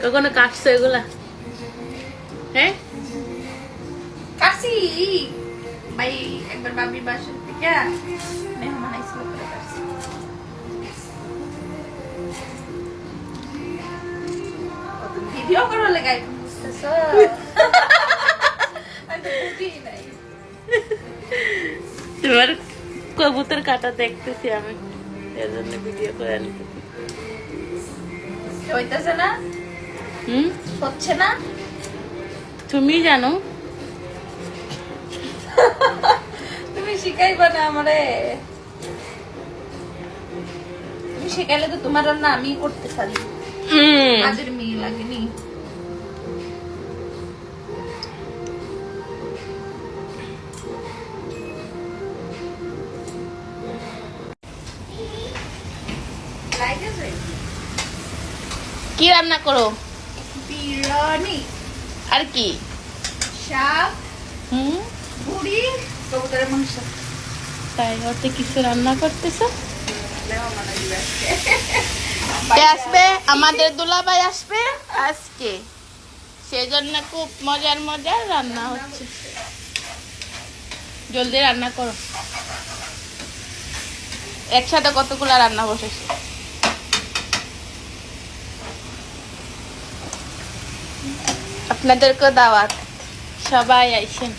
কখনো কাটছো এগুলা? হ্যাঁ কাশি ভাই একবার বাবির বাসার থেকে মেহমান আইছিল করে কাশি। ভিডিও করার লাগাই বুঝতেছ? আমি তো বুঝিই নাই। তোমার কবুতর কাটা দেখতেছি আমি, এর জন্য ভিডিও করে আনতেছি। হইতেছে না? হচ্ছে না? তুমি জানো। তুমি শিখাইবা না আমারে? তুমি শিখাইলে তো তোমার রান্না আমি করতে পারি। কাজের মেয়ে লাগেনি। কি রান্না করো? বিরিয়ানি, আর কি? শাক, বুড়ি, কবুতরের মাংস। তাই ওতে কিছু রান্না করতেছো? আসবে আমাদের দুলাভাই আসবে আজকে, সেজন্য খুব মজার মজার রান্না হচ্ছে। জলদি রান্না করো। একসাথে কতগুলা রান্না বসেছে। আপনাদেরকে দাওয়াত, সবাই আইসেন।